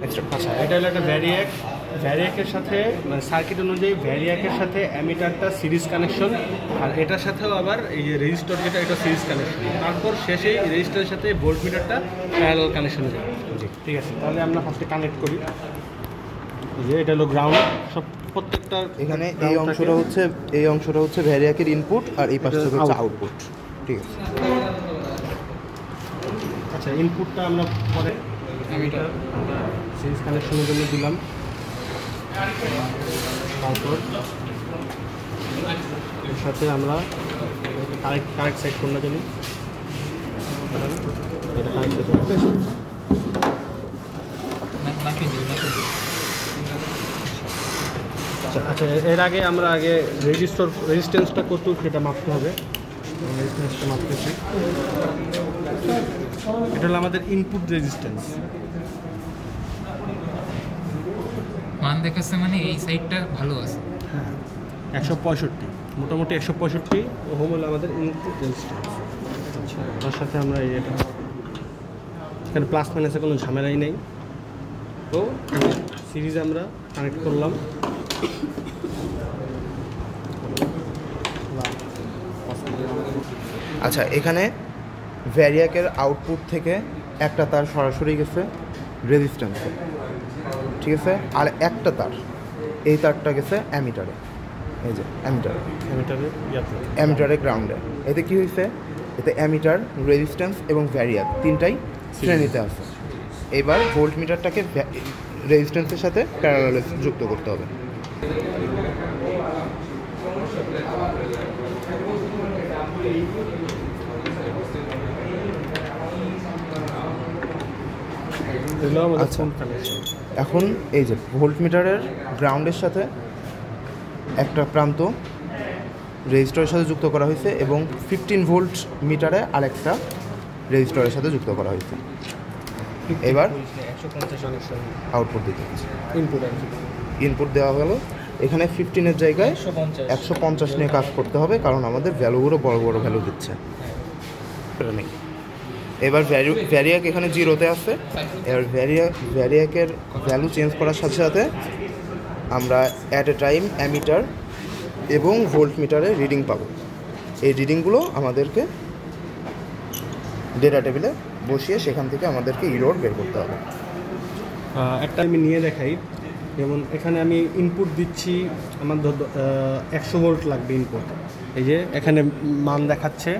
আচ্ছা, এটা হলো একটা ভ্যারিয়াকের সাথে মানে সার্কিট অনুযায়ী ভ্যারিয়াকের সাথে অ্যামিটারটা সিরিজ কানেকশন, আর এটার সাথেও আবার এই যে রেজিস্টার যেটা এটা সিরিজ কানেকশন, তারপর শেষে রেজিস্টারের সাথে ভোল্টমিটারটা প্যারালাল কানেকশন যাবে। জি ঠিক আছে, তাহলে আমরা ফার্স্টে কানেক্ট করি। যে এটা হলো গ্রাউন্ড, সব প্রত্যেকটা এখানে এই অংশটা হচ্ছে ভ্যারিয়াকের ইনপুট আর এই পাশটা হচ্ছে আউটপুট। ঠিক আছে, আচ্ছা ইনপুটটা আমরা পরে অ্যামিটার আমরা সিরিজ কানেকশনের জন্য দিলাম, তারপর এর সাথে আমরা কারেক্ট সাইড কোনটা জানি এটা কারেক্ট আচ্ছা, এর আগে আমরা রেজিস্ট্যান্সটা কত সেটা মাপতে হবে। রেজিস্ট্যান্সটা মাপতেছি, এটা হলো আমাদের ইনপুট রেজিস্ট্যান্স। মান দেখাচ্ছে মানে এই সাইডটা ভালো আছে। হ্যাঁ 165, মোটামুটি 165 ওহম হলো আমাদের ইনপুট রেজিস্ট্যান্স। আচ্ছা, তার সাথে আমরা এটা এখানে প্লাস মাইনাসে কোনো ঝামেলাই নেই, তো সিরিজ আমরা কানেক্ট করলাম। আচ্ছা, এখানে ভ্যারিয়াকের আউটপুট থেকে একটা তার সরাসরি গেছে রেজিস্ট্যান্সে, ঠিক আছে, আর একটা তার এই তারটা গেছে অ্যামিটারে, এই যে অ্যামিটারে গ্রাউন্ডে। এতে কি হয়েছে, এতে অ্যামিটার, রেজিস্ট্যান্স এবং ভ্যারিয়াক তিনটাই শ্রেণীতে আছে। এবার ভোল্ট মিটারটাকে রেজিস্ট্যান্সের সাথে প্যারালালে যুক্ত করতে হবে। আচ্ছা, এখন এই যে ভোল্ট মিটারের গ্রাউন্ডের সাথে একটা প্রান্ত রেজিস্টারের সাথে যুক্ত করা হয়েছে এবং 15 ভোল্ট মিটারে আরেকটা রেজিস্টারের সাথে যুক্ত করা হয়েছে। এবার আউটপুট দিতে হচ্ছে, ইনপুট দেওয়া হলো। এখানে 15-এর জায়গায় 150 নিয়ে কাজ করতে হবে, কারণ আমাদের ভ্যালুগুলো বড় বড় ভ্যালু দিচ্ছে। সেটা নেই। এবার ভ্যারিয়াক এখানে 0-তে আছে। এবার ভ্যারিয়াকের ভ্যালু চেঞ্জ করার সাথে সাথে আমরা অ্যাট এ টাইম অ্যামিটার এবং ভোল্ট মিটারে রিডিং পাবো। এই রিডিংগুলো আমাদেরকে ডেটা টেবিলে বসিয়ে সেখান থেকে আমাদেরকে ইরর বের করতে হবে। একটা আমি নিয়ে দেখাই, যেমন এখানে আমি ইনপুট দিচ্ছি, আমার 100 ভোল্ট লাগবে ইনপুট। এই যে এখানে মান দেখাচ্ছে